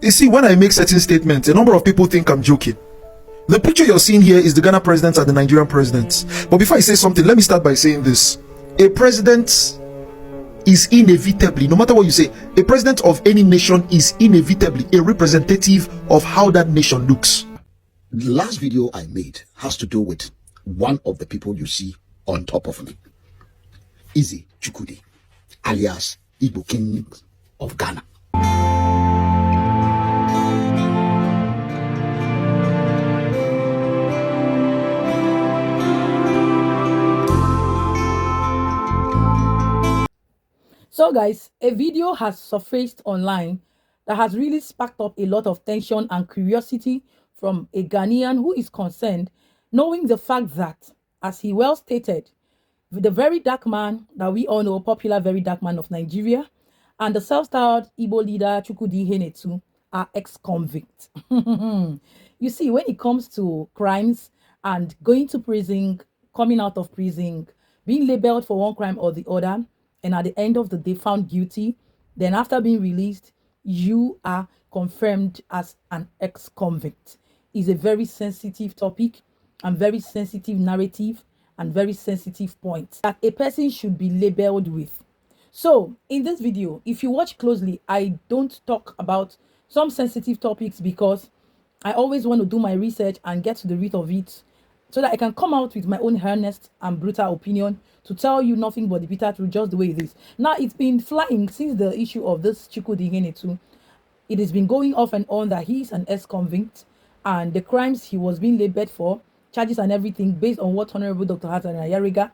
You see, when I make certain statements, a number of people think I'm joking. The picture you're seeing here is the Ghana president and the Nigerian president. But before I say something, let me start by saying this. A president is inevitably, no matter what you say, a president of any nation is inevitably a representative of how that nation looks. The last video I made has to do with one of the people you see on top of me. Chukwudi, alias Igbo King of Ghana. So guys, a video has surfaced online that has really sparked up a lot of tension and curiosity from a Ghanaian who is concerned, knowing the fact that, as he well stated, the very dark man that we all know, popular very dark man of Nigeria, and the self-styled Igbo leader Chukwudi Ihenetu are ex-convict. You see, when it comes to crimes and going to prison, coming out of prison, being labeled for one crime or the other, and at the end of the day found guilty, then after being released, you are confirmed as an ex-convict. Is a very sensitive topic and very sensitive narrative and very sensitive point that a person should be labeled with. So in this video, if you watch closely, I don't talk about some sensitive topics because I always want to do my research and get to the root of it so that I can come out with my own earnest and brutal opinion to tell you nothing but the bitter truth, just the way it is. Now, it's been flying since the issue of this Chukwudi Ihenetu. It has been going off and on that he's an ex-convict and the crimes he was being labeled for, charges and everything, based on what Honorable Dr. Hassan Ayariga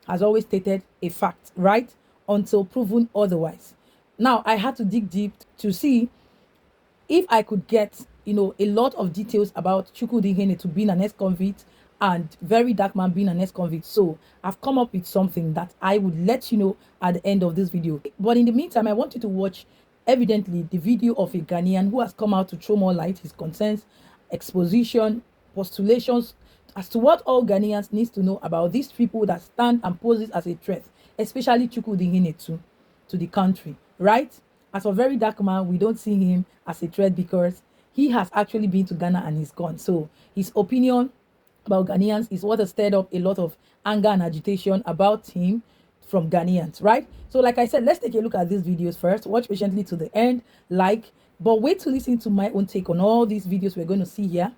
has always stated, a fact, right? Until proven otherwise. Now, I had to dig deep to see if I could get, a lot of details about Chukwudi Ihenetu being an ex-convict and very dark man being an ex-convict. So I've come up with something that I would let you know at the end of this video. But in the meantime, I want you to watch evidently the video of a Ghanaian who has come out to throw more light, his concerns, exposition, postulations as to what all Ghanaians need to know about these people that stand and poses as a threat, especially Chukwudi Ihenetu to the country, right? As a very dark man, we don't see him as a threat because he has actually been to Ghana and he's gone. So his opinion about Ghanaians is what has stirred up a lot of anger and agitation about him from Ghanaians, right? So like I said, let's take a look at these videos first. Watch patiently to the end, but wait to listen to my own take on all these videos we're going to see here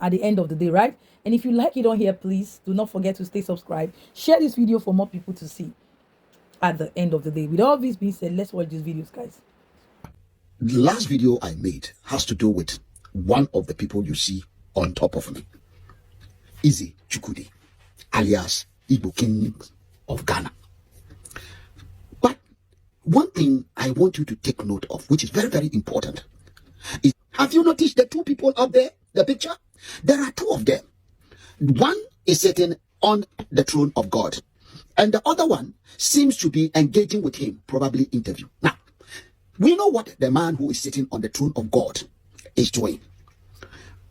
at the end of the day, right? And if you like it on here, please do not forget to stay subscribed. Share this video for more people to see at the end of the day. With all this being said, let's watch these videos, guys. The last video I made has to do with one of the people you see on top of me. Chukwudi, alias Igbo King of Ghana. But one thing I want you to take note of, which is very, very important, is, have you noticed the two people up there, the picture? There are two of them. One is sitting on the throne of God, and the other one seems to be engaging with him, probably interview. Now, we know what the man who is sitting on the throne of God is doing.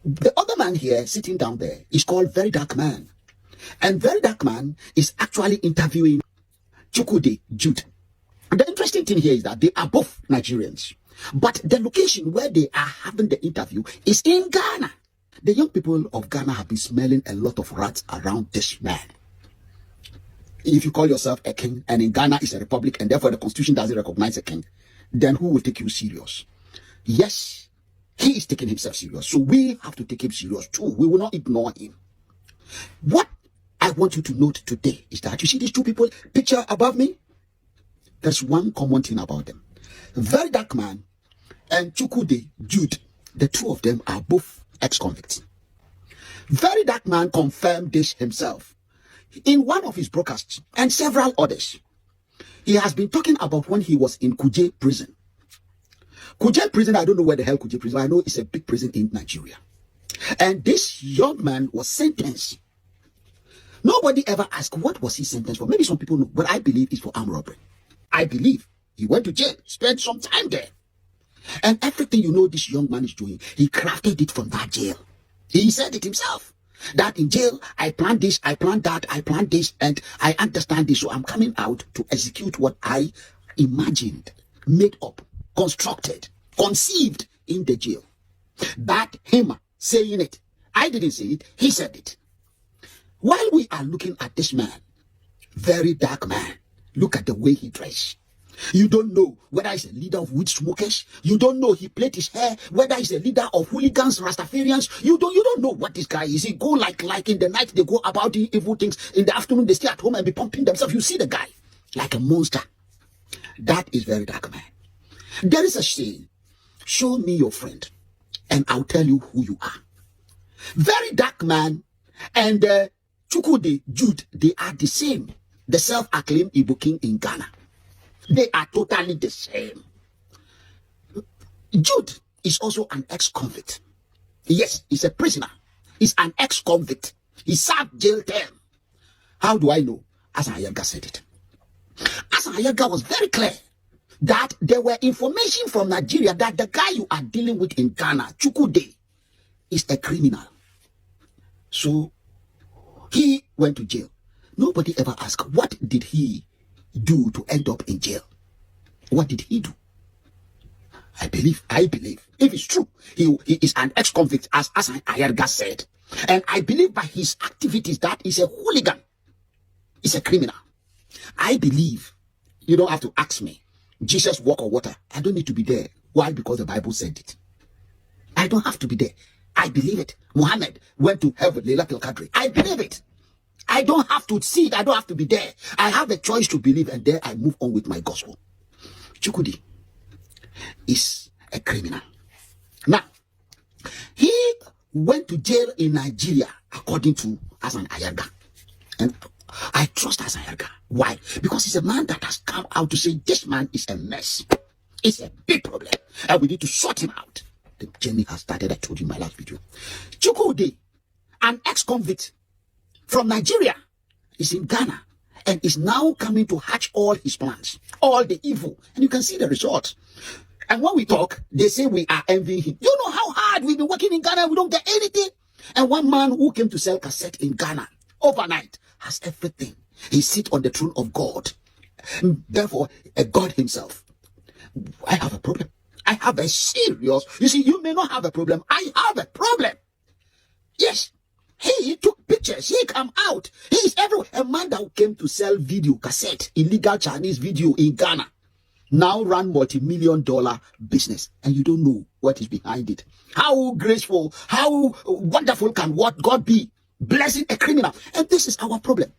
The other man here sitting down there is called Very Dark Man. And Very Dark Man is actually interviewing Chukwudi Jude. The interesting thing here is that they are both Nigerians. But the location where they are having the interview is in Ghana. The young people of Ghana have been smelling a lot of rats around this man. If you call yourself a king, and in Ghana is a republic, and therefore the constitution doesn't recognize a king, then who will take you serious? Yes, he is taking himself serious. So we have to take him serious too. We will not ignore him. What I want you to note today is that you see these two people picture above me? There's one common thing about them. Very Dark Man and Chukwudi Jude, the two of them are both ex-convicts. Very Dark Man confirmed this himself in one of his broadcasts and several others. He has been talking about when he was in Kuje prison. Kuje prison, I don't know where the hell Kuje prison, I know it's a big prison in Nigeria. And this young man was sentenced. Nobody ever asked what was he sentenced for. Maybe some people know, but I believe it's for armed robbery. I believe he went to jail, spent some time there. And everything this young man is doing, he crafted it from that jail. He said it himself. That in jail, I planned this, I planned that, I planned this, and I understand this. So I'm coming out to execute what I imagined, made up, constructed, conceived in the jail. That him saying it, I didn't say it, he said it. While we are looking at this man, very dark man, look at the way he dressed. You don't know whether he's a leader of weed smokers. You don't know he plait his hair, whether he's a leader of hooligans, Rastafarians. You don't know what this guy is. He go like in the night, they go about doing evil things. In the afternoon, they stay at home and be pumping themselves. You see the guy like a monster. That is very dark man. There is a saying, show me your friend and I'll tell you who you are. Very dark man and Chukwudi Jude, they are the same. The self-acclaimed Igbo king in Ghana. They are totally the same. Jude is also an ex-convict. Yes, he's a prisoner. He's an ex-convict. He served jail term. How do I know? Asan Ayaga said it. Asan Ayaga was very clear that there were information from Nigeria that the guy you are dealing with in Ghana, Chukwudi, is a criminal. So he went to jail. Nobody ever asked, what did he do to end up in jail? What did he do? I believe, if it's true, he is an ex-convict, as Ayarga said. And I believe by his activities that he's a hooligan. He's a criminal. I believe, you don't have to ask me, Jesus walk on water. I don't need to be there. Why? Because the Bible said it. I don't have to be there. I believe it. Muhammad went to heaven, Laylatul Qadr. I believe it. I don't have to see it. I don't have to be there. I have a choice to believe, and there I move on with my gospel. Chukwudi is a criminal. Now, he went to jail in Nigeria, according to Asan Ayaga. And I trust Asan Ayaga. Why? Because he's a man that has come out to say, this man is a mess. It's a big problem, and we need to sort him out. The journey has started, I told you in my last video. Chukwudi, an ex-convict from Nigeria, is in Ghana and is now coming to hatch all his plans, all the evil. And you can see the results. And when we talk, they say we are envying him. You know how hard we've been working in Ghana, we don't get anything. And one man who came to sell cassette in Ghana overnight has everything. He sits on the throne of God. Therefore, a God himself. I have a problem. I have a serious, you see, you may not have a problem. I have a problem. Yes. He took pictures. He come out. He is everywhere. A man that came to sell video cassette, illegal Chinese video in Ghana, now run multi-million-dollar business. And you don't know what is behind it. How graceful, how wonderful can what God be? Blessing a criminal. And this is our problem.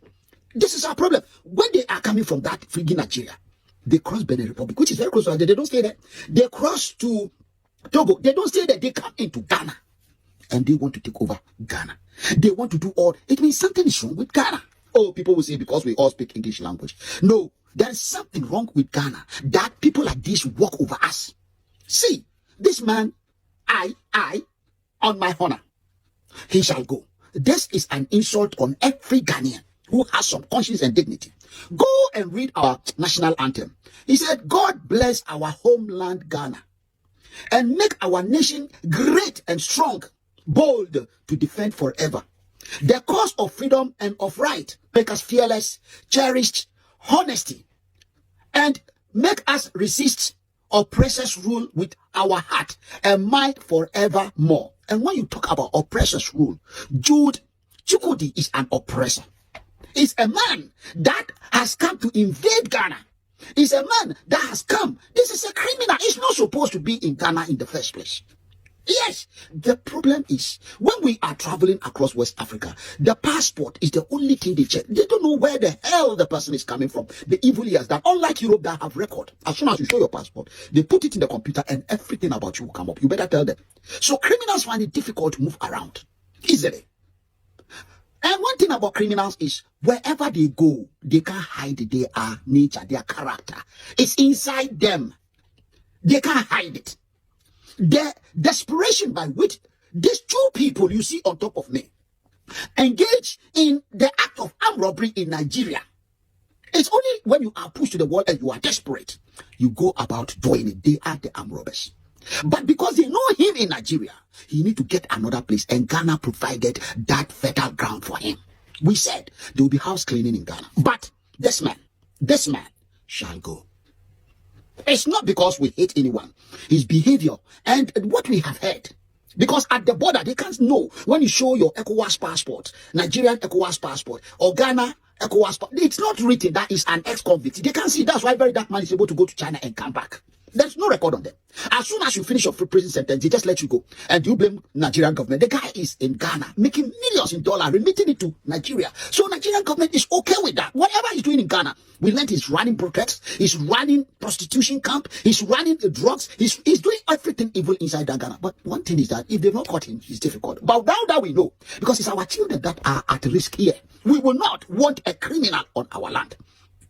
This is our problem. When they are coming from that friggin' Nigeria, they cross Benin Republic, which is very close to Nigeria. They don't stay there. They cross to Togo. They don't stay there. They come into Ghana. And they want to take over Ghana. They want to do all. It means something is wrong with Ghana. Oh, people will say because we all speak English language. No, there is something wrong with Ghana that people like this walk over us. See, this man, I, on my honor, he shall go. This is an insult on every Ghanaian who has some conscience and dignity. Go and read our national anthem. He said, God bless our homeland Ghana and make our nation great and strong, bold to defend forever the cause of freedom and of right. Make us fearless, cherished, honesty, and make us resist oppressors' rule with our heart and mind forevermore. And when you talk about oppressors' rule, Chukwudi is an oppressor. He's a man that has come to invade Ghana. He's a man that has come. This is a criminal. He's not supposed to be in Ghana in the first place. Yes, the problem is when we are traveling across West Africa, the passport is the only thing they check. They don't know where the hell the person is coming from. The evil he has done. Unlike Europe that have record. As soon as you show your passport, they put it in the computer and everything about you will come up. You better tell them. So criminals find it difficult to move around easily. And one thing about criminals is wherever they go, they can't hide their nature, their character. It's inside them. They can't hide it. The desperation by which these two people you see on top of me engage in the act of armed robbery in Nigeria. It's only when you are pushed to the wall and you are desperate, you go about doing it. They are the armed robbers. But because they know him in Nigeria, he need to get another place, and Ghana provided that fertile ground for him. We said there will be house cleaning in Ghana. But this man shall go. It's not because we hate anyone. His behavior and what we have heard. Because at the border, they can't know when you show your ECOWAS passport, Nigerian ECOWAS passport, or Ghana ECOWAS passport. It's not written that is an ex-convict. They can't see. That's why VERYDARKMAN is able to go to China and come back. There's no record on them. As soon as you finish your prison sentence, they just let you go. And you blame Nigerian government. The guy is in Ghana, making millions in dollars, remitting it to Nigeria. So Nigerian government is okay with that. Whatever he's doing in Ghana, we learned he's running protests, he's running prostitution camp, he's running the drugs, he's doing everything evil inside that Ghana. But one thing is that if they've not caught him, it's difficult. But now that we know, because it's our children that are at risk here, we will not want a criminal on our land.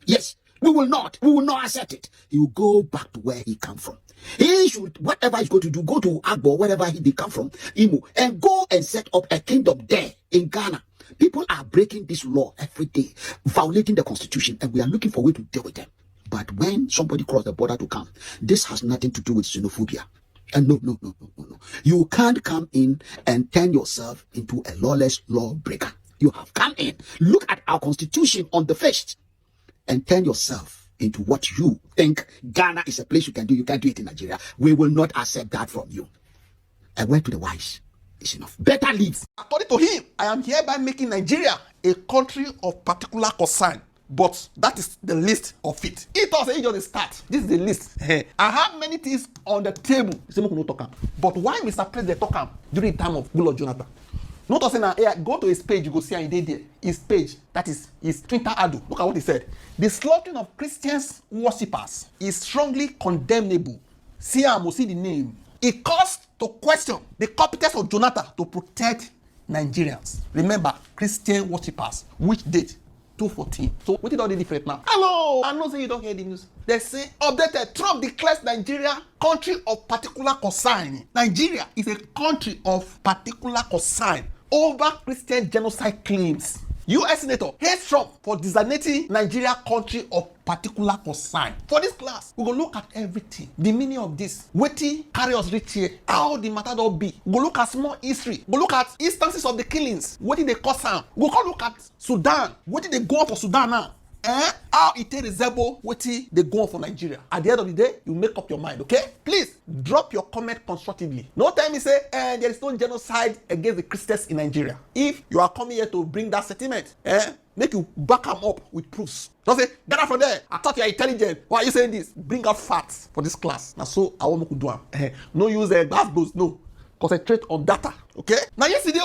Yes. We will not accept it. He will go back to where he come from. He should, whatever he's going to do, go to Agbo, wherever he come from, Imo, and go and set up a kingdom there in Ghana. People are breaking this law every day, violating the constitution, and we are looking for a way to deal with them. But when somebody cross the border to come, this has nothing to do with xenophobia. And no. You can't come in and turn yourself into a lawless lawbreaker. You have come in. Look at our constitution on the face and turn yourself into what you think Ghana is a place you can do. You can't do it in Nigeria. We will not accept that from you. A word to the wise is enough. Better leave. According to him, I am hereby making Nigeria a country of particular concern. But that is the list of it. It also he just start. This is the list. I have many things on the table. But why Mr. President talk during the time of Goodluck Jonathan? Not saying that go to his page, you go see how he did there. His page, that is his Twitter handle. Look at what he said. The slaughtering of Christians worshippers is strongly condemnable. See the name. It calls to question the competence of Jonathan to protect Nigerians. Remember, Christian worshippers, which date? 2014. So what did all the different now? Hello! I know say you don't hear the news. They say updated. Trump declares Nigeria country of particular concern. Nigeria is a country of particular concern over Christian genocide claims. U.S. Senator hates Trump for designating Nigeria country of particular concern. For this class, we go look at everything. The meaning of this. Wetin carry us reach here. How the matter don be. We go look at small history. We go look at instances of the killings. Wetin dey cause am. We go look at Sudan. Wetin dey go on for Sudan now. How it resemble wetin dey go on for Nigeria. At the end of the day, you make up your mind, okay? Please drop your comment constructively. No time me say there is no genocide against the Christians in Nigeria. If you are coming here to bring that sentiment, make you back them up with proofs. Don't say, get out from there. I thought you are intelligent. Why are you saying this? Bring out facts for this class. Now, so I want to do them. No use glass no. Concentrate on data, okay? Now, yesterday,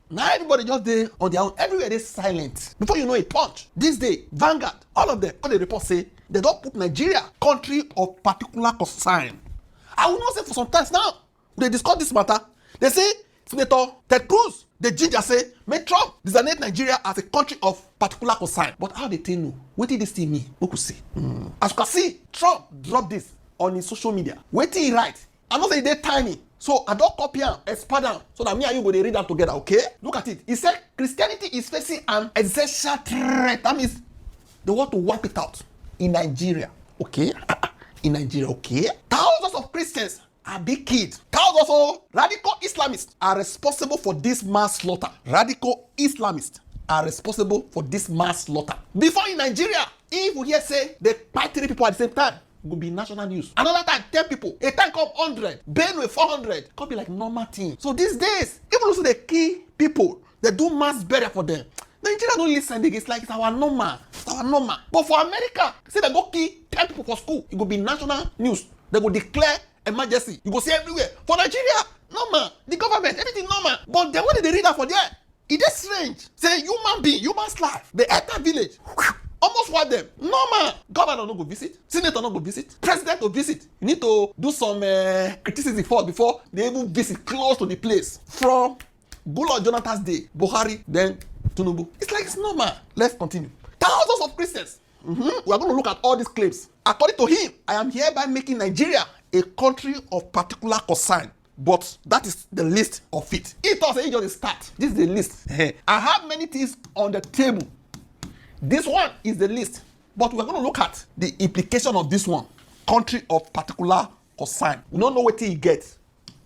now everybody just there on their own. Everywhere they silent. Before you know it, punch. This day, Vanguard, all of them, all the reports say they don't put Nigeria country of particular concern. I will not say for some time now. They discuss this matter. They say Senator Ted Cruz, the ginger say, may Trump designate Nigeria as a country of particular concern. But how they tell no? What did this thing mean? Who could see? As you can see, Trump dropped this on his social media. Wait till he write. I'm not saying they're tiny. So I don't copy and expand them so that me and you go to read them together, okay? Look at it. He said Christianity is facing an existential threat. That means they want to wipe it out in Nigeria, okay? In Nigeria, okay? Thousands of Christians are being killed. Thousands of radical Islamists are responsible for this mass slaughter. Radical Islamists are responsible for this mass slaughter. Before in Nigeria, if we hear say they fight 3 people at the same time, it will be national news. Another time, 10 people. A time come 100. Benue 400. It could be like normal thing. So these days, even also the key people, they do mass burial for them. Nigeria don't listen again. It's like it's our normal. It's our normal. But for America, say they go kill 10 people for school. It will be national news. They will declare emergency. You go see everywhere. For Nigeria, normal. The government, everything normal. But then what did they read that for there? It is strange. Say human being, human life. They enter village. Almost what them? Normal. Governor no go visit. Senator no go visit. President go visit. You need to do some criticism first before they even visit close to the place. From Goodluck Jonathan's day, Buhari, then Tinibu. It's like it's normal. Let's continue. Thousands of Christians. We are going to look at all these claims. According to him, I am hereby making Nigeria a country of particular concern. But that is the list of it. It also he just start. This is the list. I have many things on the table. This one is the list, but we're going to look at the implication of this one. Country of particular concern. We don't know what he gets,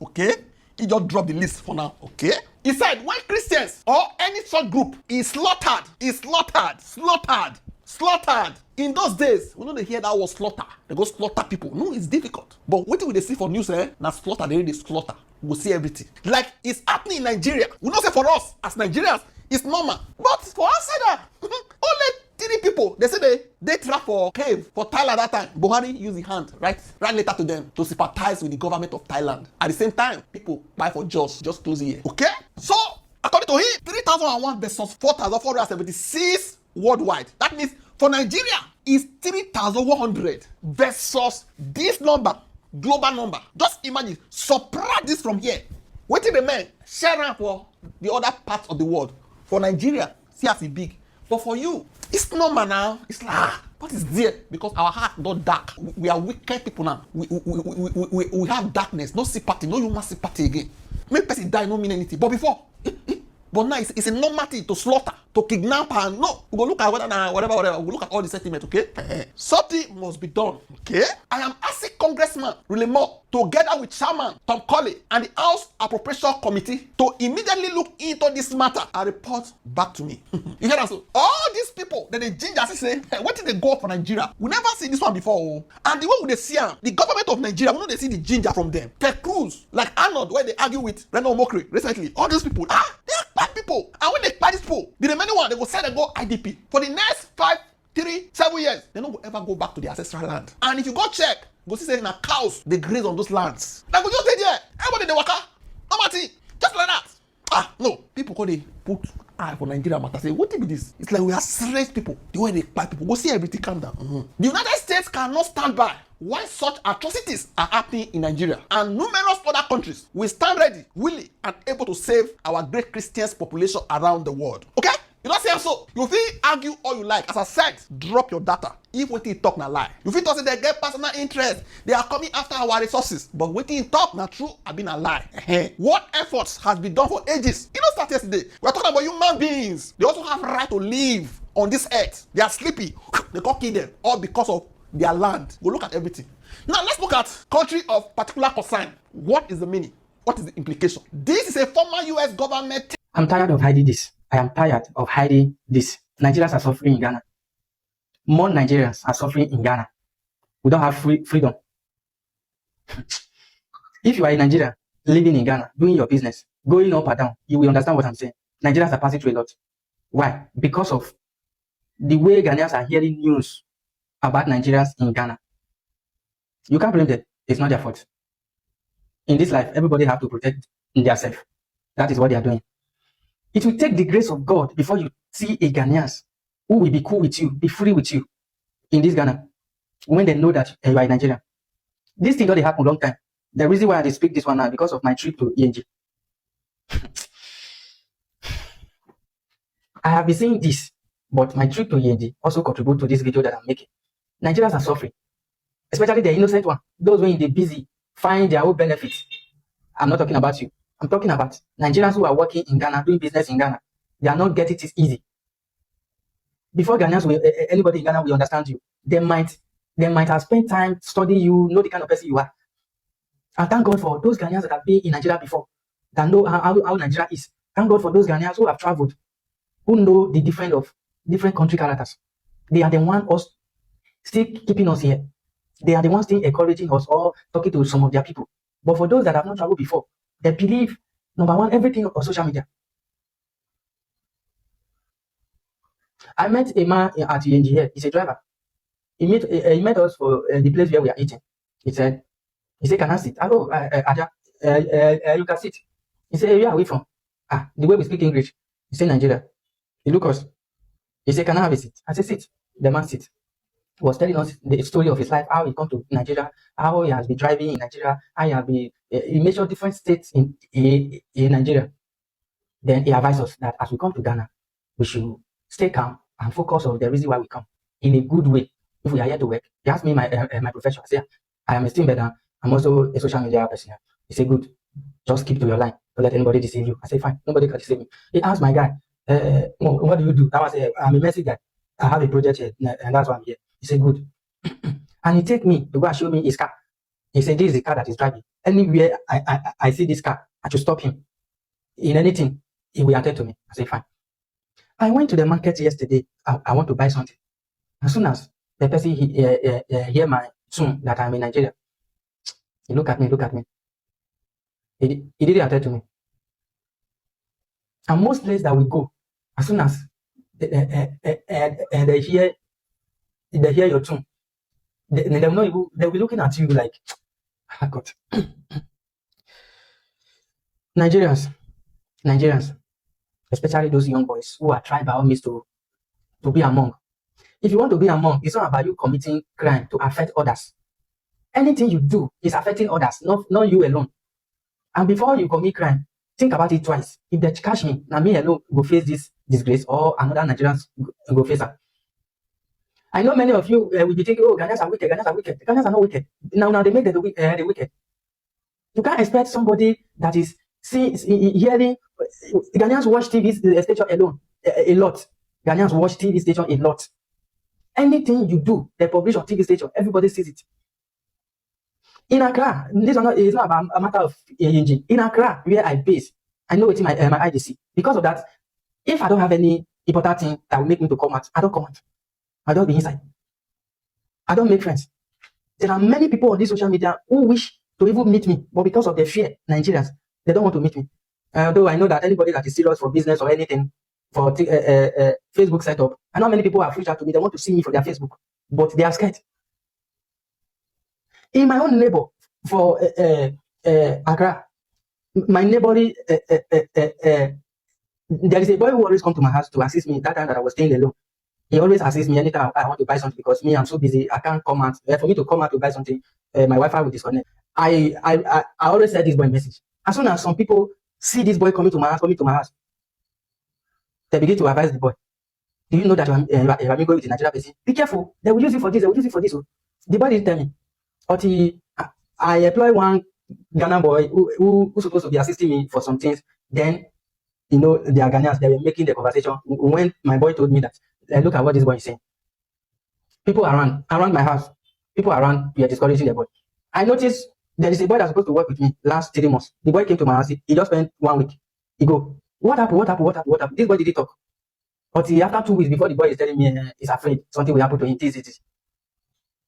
okay? He just dropped the list for now, okay? He said when Christians or any such group is slaughtered, In those days, we know they hear that word slaughter. They go slaughter people. No, it's difficult. But what do they see for news? Now slaughter, they really slaughter. We see everything. Like it's happening in Nigeria. We know say for us as Nigerians, it's normal. But for outsider, only 3 people. They say they trap for cave for Thailand that time. Buhari use his hand, write letter to them to sympathize with the government of Thailand. At the same time, people buy for just close the year. Okay? So according to him, 3001 versus 4476 worldwide. That means for Nigeria is 3,100 versus this number, global number. Just imagine, subtract this from here. What did the men share out for the other parts of the world? For Nigeria, see as it big. But for you, it's normal now. It's like, what is there? Because our heart not dark. We are wicked people now. We have darkness, no sympathy, no human sympathy again. Make person die, no mean anything. But before, but now it's a normal thing to slaughter, to kidnap, and no. We go look at whether now, whatever. We look at all the sentiments, okay? Something must be done, okay? I am asking Congressman Rulemore, together with Chairman Tom Colley and the House Appropriation Committee, to immediately look into this matter and report back to me. You hear that? So all these people that they ginger say, hey, what did they go for Nigeria? We never see this one before. Oh. And the way they see them, the government of Nigeria, we know they see the ginger from them. Declears, like Arnold, where they argue with Reno Mokri recently. All these people, they are bad people. And when they buy these people, the remaining one, they go say they go IDP. For the next 5, 3, 7 years, they don't ever go back to their ancestral land. And if you go check, go see saying cows, they graze on those lands. They go just stay there. Everybody they waka. No matter. Just like that. No. People call they put eye for Nigeria matter. Say, what be this? It's like we are strange people. The way they buy people. Go see everything calm down. The United States cannot stand by why such atrocities are happening in Nigeria. And numerous other countries will stand ready, willing, and able to save our great Christians population around the world. Okay? You don't say so. You feel argue all you like. As I said, drop your data. If what you talk na lie. You feel say they get personal interest. They are coming after our resources. But what you talk na true have been a lie. What efforts has been done for ages? You don't start yesterday. We are talking about human beings. They also have right to live on this earth. They are sleepy. They can't kill them. All because of their land. Go look at everything. Now let's look at country of particular concern. What is the meaning? What is the implication? This is a former US government. I'm tired of hiding this. I am tired of hiding this. Nigerians are suffering in Ghana. More Nigerians are suffering in Ghana. We don't have freedom. If you are in Nigeria, living in Ghana, doing your business, going up or down, you will understand what I'm saying. Nigerians are passing through a lot. Why? Because of the way Ghanaians are hearing news about Nigerians in Ghana. You can't blame them. It's not their fault. In this life, everybody have to protect themselves. That is what they are doing. It will take the grace of God before you see a Ghanaians who will be cool with you, be free with you in this Ghana when they know that you are in Nigeria. This thing already happened a long time. The reason why I speak this one now because of my trip to ENG. I have been saying this, but my trip to ENG also contribute to this video that I'm making. Nigerians are suffering, especially the innocent one. Those when they busy find their own benefits. I'm not talking about you. I'm talking about Nigerians who are working in Ghana, doing business in Ghana. They are not getting it easy. Before Ghanaians, anybody in Ghana will understand you. They might have spent time studying you, know the kind of person you are. And thank God for those Ghanaians that have been in Nigeria before, that know how Nigeria is. Thank God for those Ghanaians who have traveled, who know the different country characters. They are the ones still keeping us here. They are the ones still encouraging us or talking to some of their people. But for those that have not traveled before, they believe, number one, everything on social media. I met a man at UNG here. He's a driver. He met us for the place where we are eating. He said, can I sit? I go, Aja, you can sit. He said, where are we from? The way we speak English. He said, Nigeria. He look us. He said, can I have a seat? I said, sit. The man sit. He was telling us the story of his life, how he come to Nigeria, how he has been driving in Nigeria, how he has been, he mentioned different states in Nigeria. Then he advised us that as we come to Ghana, we should stay calm and focus on the reason why we come in a good way. If we are here to work, he asked me my profession. I said, I am a team leader. I'm also a social media person. He said, good, just keep to your line. Don't let anybody deceive you. I said, fine, nobody can deceive me. He asked my guy, what do you do? I was I'm a messy guy. I have a project here, and that's why I'm here. He said, good. And he take me to go and show me his car. He said, this is the car that he's driving. Anywhere I see this car, I should stop him. In anything, he will attend to me. I said, fine. I went to the market yesterday. I want to buy something. As soon as the person hear my tune that I'm in Nigeria. He look at me. He didn't attend to me. And most places that we go, as soon as they hear your tune, they'll be looking at you like, ah, God. Nigerians, especially those young boys who are tried by all means to be among. If you want to be among, it's not about you committing crime to affect others. Anything you do is affecting others, not you alone. And before you commit crime, think about it twice. If they catch me, now me alone go face this disgrace, or another Nigerians go face her. I know many of you will be thinking, oh, Ghanaians are wicked. Ghanaians are not wicked. Now they make the wicked. You can't expect somebody that is hearing. Ghanaians watch TV station alone a lot. Ghanaians watch TV station a lot. Anything you do, they publish on TV station, everybody sees it. In Accra, this is not about a matter of ANG. In Accra, where I base, I know it's my IDC. Because of that, if I don't have any important thing that will make me to come out, I don't come out. I don't be inside. I don't make friends. There are many people on this social media who wish to even meet me, but because of their fear, Nigerians, they don't want to meet me. Though I know that anybody that is serious for business or anything, for Facebook setup, I know many people have reached out to me. They want to see me for their Facebook, but they are scared. In my own neighbor for Accra, my neighboring, there is a boy who always come to my house to assist me that time that I was staying alone. He always assists me anytime I want to buy something, because me, I'm so busy, I can't come out. For me to come out to buy something, my Wi-Fi will disconnect. I always send this boy a message. As soon as some people see this boy coming to my house, they begin to advise the boy. Do you know that you are going with the Nigerian person? Be careful. They will use you for this. They will use you for this. The boy didn't tell me. But I employ one Ghana boy who supposed to be assisting me for some things. Then, they are Ghanaians. They were making the conversation. When my boy told me that, look at what this boy is saying. People around my house, people around, we are discouraging the boy. I noticed there is a boy that's supposed to work with me last 3 months. The boy came to my house. He just spent 1 week. He go, what happened? This boy didn't talk. But after 2 weeks, before the boy is telling me he's afraid something will happen to him. This.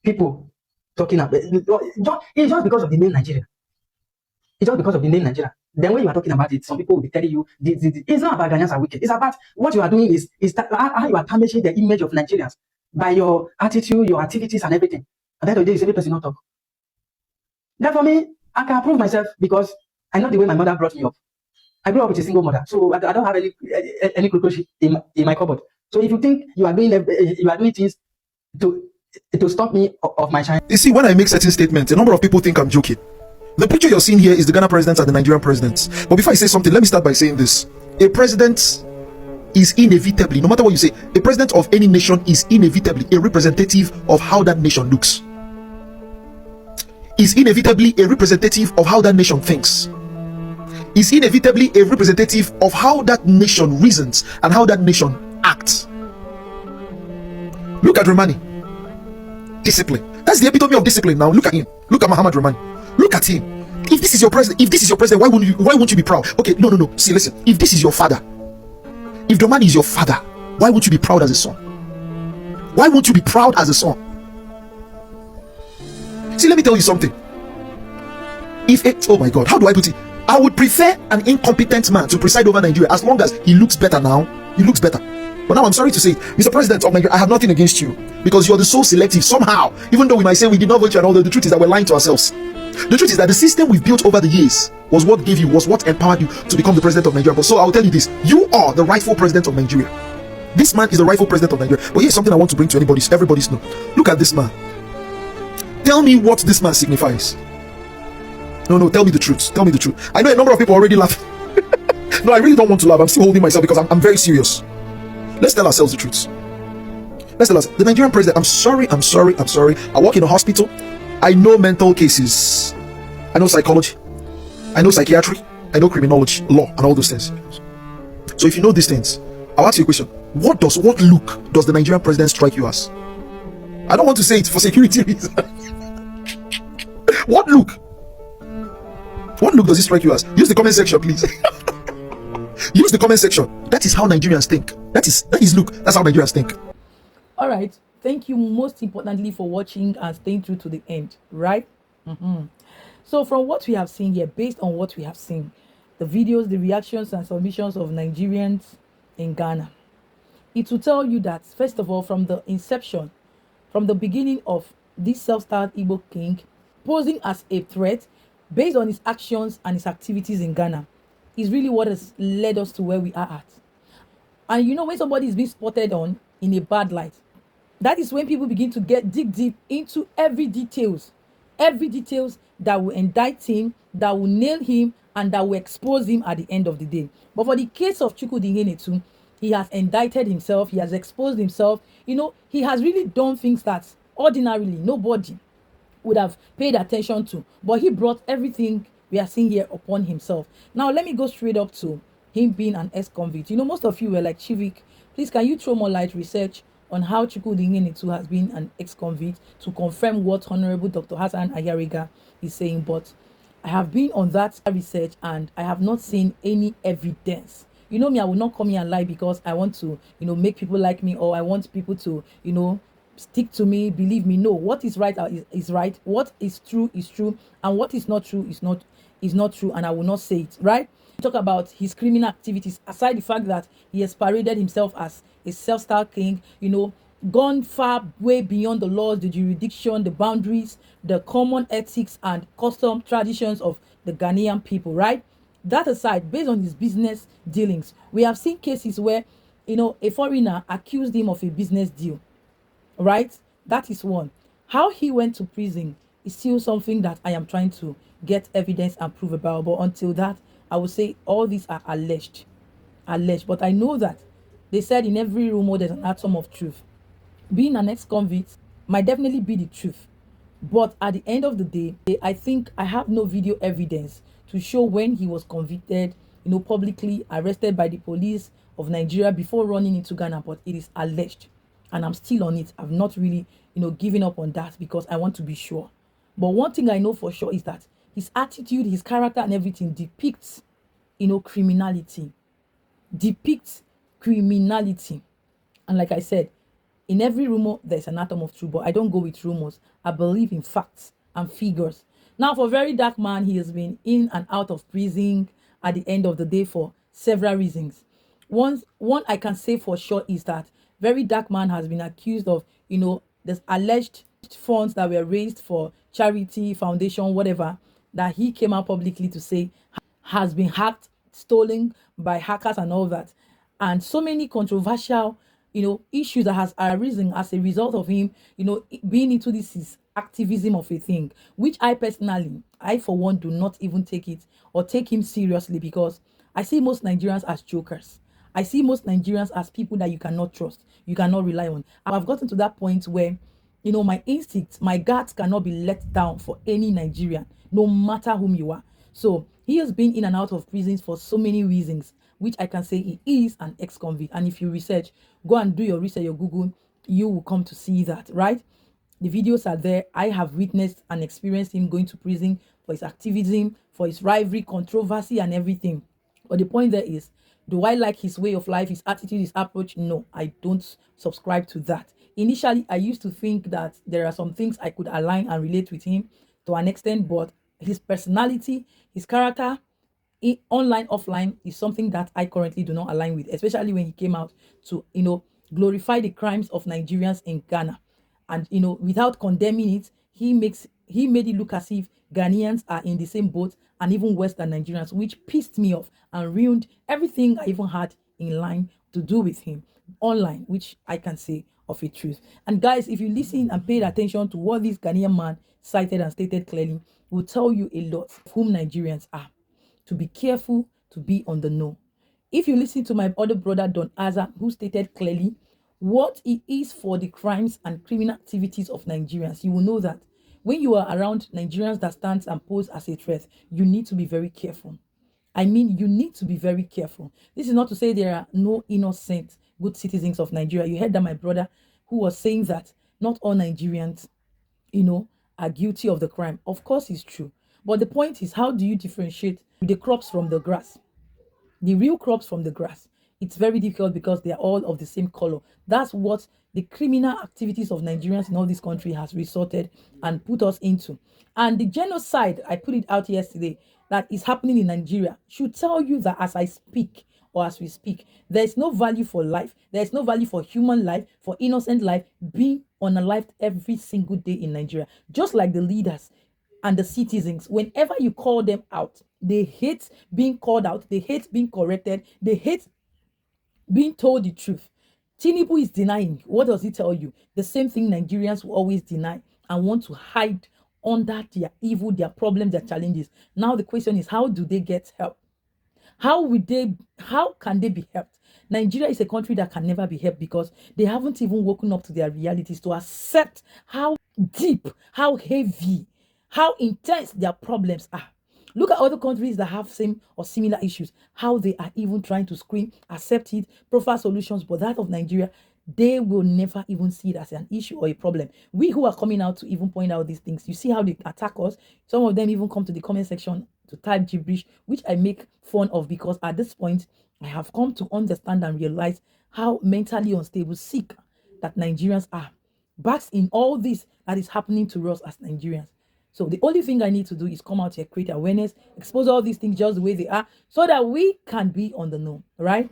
People talking about it's just because of the name Nigeria. Then when you are talking about it, some people will be telling you it's not about Ghanaians are wicked. It's about what you are doing is how you are damaging the image of Nigerians by your attitude, your activities, and everything. And then today, every person not talk. That for me, I can prove myself because I know the way my mother brought me up. I grew up with a single mother, so I don't have any cockroach in my cupboard. So if you think you are doing things to stop me of my shine. You see, when I make certain statements, a number of people think I'm joking. The picture you're seeing here is the Ghana president and the Nigerian presidents. But before I say something, let me start by saying this. A president is inevitably, no matter what you say, a president of any nation is inevitably a representative of how that nation looks. Is inevitably a representative of how that nation thinks. Is inevitably a representative of how that nation reasons and how that nation acts. Look at Romani. Discipline. That's the epitome of discipline. Now look at him. Look at Muhammad Romani. Look at him. If this is your president, why won't you be proud? Okay, no. See, listen. If this is your father, if Romani is your father, why won't you be proud as a son? Why won't you be proud as a son? See, let me tell you something. Oh my God, how do I put it? I would prefer an incompetent man to preside over Nigeria as long as he looks better now. He looks better. But now I'm sorry to say, Mr. President of Nigeria, I have nothing against you because you're so selective somehow. Even though we might say we did not vote you and all that, the truth is that we're lying to ourselves. The truth is that the system we've built over the years was what empowered you to become the president of Nigeria. But so I'll tell you this, you are the rightful president of Nigeria. This man is the rightful president of Nigeria. But here's something I want to bring to everybody's know. Look at this man. Tell me what this man signifies. No, tell me the truth. Tell me the truth. I know a number of people already laugh. No, I really don't want to laugh. I'm still holding myself because I'm very serious. Let's tell ourselves the truth. The Nigerian president, I'm sorry. I work in a hospital. I know mental cases. I know psychology. I know psychiatry. I know criminology, law, and all those things. So if you know these things, I'll ask you a question. What look does the Nigerian president strike you as? I don't want to say it for security reasons. What look does it strike you as? Use the comment section, please. Use the comment section. That is how Nigerians think. That is look. That's how Nigerians think. All right. thank you most importantly for watching and staying through to the end, right? So from what we have seen here, based on what we have seen, the videos, the reactions and submissions of Nigerians in Ghana, it will tell you that, first of all, from the inception, from the beginning of this self-styled Igbo king posing as a threat based on his actions and his activities in Ghana, is really what has led us to where we are at. And you know, when somebody is being spotted on in a bad light, that is when people begin to dig deep into every details that will indict him, that will nail him, and that will expose him at the end of the day. But for the case of Chukwudi Ihenetu, he has indicted himself, he has exposed himself. You know, he has really done things that ordinarily nobody would have paid attention to, but he brought everything we are seeing here upon himself. Now let me go straight up to him being an ex-convict. You know, most of you were like, Chivik, please can you throw more light research on how Chukwudi Ihenetu has been an ex-convict to confirm what Honorable Dr. Hassan Ayariga is saying. But I have been on that research and I have not seen any evidence. You know me, I will not come here and lie because I want to, you know, make people like me, or I want people to, you know, stick to me, believe me. No, what is right is right, what is true, and what is not true is not true, and I will not say it, right? Talk about his criminal activities, aside the fact that he has paraded himself as a self-styled king, you know, gone far way beyond the laws, the jurisdiction, the boundaries, the common ethics and custom traditions of the Ghanaian people, right? That aside, based on his business dealings, we have seen cases where, you know, a foreigner accused him of a business deal, right? That is one. How he went to prison is still something that I am trying to get evidence and prove about. But until that, I would say all these are alleged. But I know that they said in every rumor there's an atom of truth. Being an ex-convict might definitely be the truth. But at the end of the day, I think I have no video evidence to show when he was convicted, you know, publicly arrested by the police of Nigeria before running into Ghana. But it is alleged, and I'm still on it. I've not really, you know, given up on that because I want to be sure. But one thing I know for sure is that his attitude, his character and everything depicts, you know, criminality. And like I said, in every rumor, there's an atom of truth, but I don't go with rumors. I believe in facts and figures. Now, for Very Dark Man, he has been in and out of prison at the end of the day for several reasons. One I can say for sure is that Very Dark Man has been accused of, you know, there's alleged funds that were raised for charity, foundation, whatever, that he came out publicly to say has been hacked, stolen by hackers and all that. And so many controversial, you know, issues that has arisen as a result of him, you know, being into this is activism of a thing, which I personally, I for one, do not even take it or take him seriously, because I see most Nigerians as jokers. I see most Nigerians as people that you cannot trust, you cannot rely on. I've gotten to that point where, you know, my instincts, my guards cannot be let down for any Nigerian, no matter whom you are. So he has been in and out of prisons for so many reasons, which I can say he is an ex-convict. And if you research, go and do your research, your Google, you will come to see that, right? The videos are there. I have witnessed and experienced him going to prison for his activism, for his rivalry, controversy, and everything. But the point there is, do I like his way of life, his attitude, his approach? No, I don't subscribe to that. Initially, I used to think that there are some things I could align and relate with him to an extent, but his personality, his character, online, offline, is something that I currently do not align with, especially when he came out to, you know, glorify the crimes of Nigerians in Ghana. And, you know, without condemning it, he made it look as if Ghanaians are in the same boat and even worse than Nigerians, which pissed me off and ruined everything I even had in line to do with him online, which I can say of a truth. And guys, if you listen and paid attention to what this Ghanaian man cited and stated clearly, will tell you a lot of whom Nigerians are. To be careful, to be on the know. If you listen to my other brother Don Aza, who stated clearly what it is for the crimes and criminal activities of Nigerians, you will know that when you are around Nigerians that stands and pose as a threat, you need to be very careful. I mean, you need to be very careful. This is not to say there are no innocent good citizens of Nigeria. You heard that my brother who was saying that not all Nigerians, you know, are guilty of the crime. Of course, it's true. But the point is, how do you differentiate the crops from the grass? The real crops from the grass. it's very difficult because they are all of the same color. That's what the criminal activities of Nigerians in all this country has resorted and put us into. And the genocide, I put it out yesterday, that is happening in Nigeria should tell you that as I speak, or as we speak, there is no value for life. There is no value for human life, for innocent life being unalived every single day in Nigeria. Just like the leaders and the citizens, whenever you call them out, they hate being called out, they hate being corrected, they hate being told the truth. Tinibu is denying. What does it tell you? The same thing Nigerians will always deny and want to hide under their evil, their problems, their challenges. Now the question is, how do they get help? How can they be helped? Nigeria is a country that can never be helped because they haven't even woken up to their realities to accept how deep, how heavy, how intense their problems are. Look at other countries that have same or similar issues, how they are even trying to scream, accept it, proffer solutions, but that of Nigeria, they will never even see it as an issue or a problem. We who are coming out to even point out these things, you see how they attack us. Some of them even come to the comment section to type gibberish, which I make fun of because at this point, I have come to understand and realize how mentally unstable, sick that Nigerians are. Backs in all this that is happening to us as Nigerians. So the only thing I need to do is come out here, create awareness, expose all these things just the way they are, so that we can be on the know, right?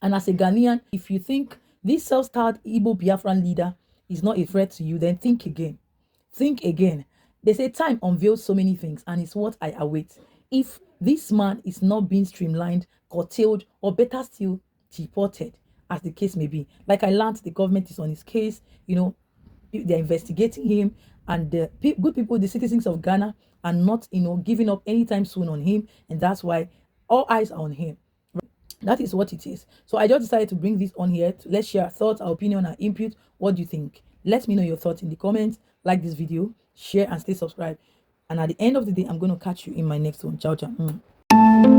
And as a Ghanaian, if you think this self-styled Igbo Biafran leader is not a threat to you, then think again. Think again. They say time unveils so many things, and it's what I await. If this man is not being streamlined, curtailed, or better still, deported, as the case may be. Like I learned, the government is on his case, they're investigating him, and the good people, the citizens of Ghana, are not, giving up anytime soon on him, and that's why all eyes are on him. That is what it is. So I just decided to bring this on here. Let's share our thoughts, our opinion, our input. What do you think? Let me know your thoughts in the comments. Like this video, share, and stay subscribed. And at the end of the day, I'm going to catch you in my next one. Ciao, ciao.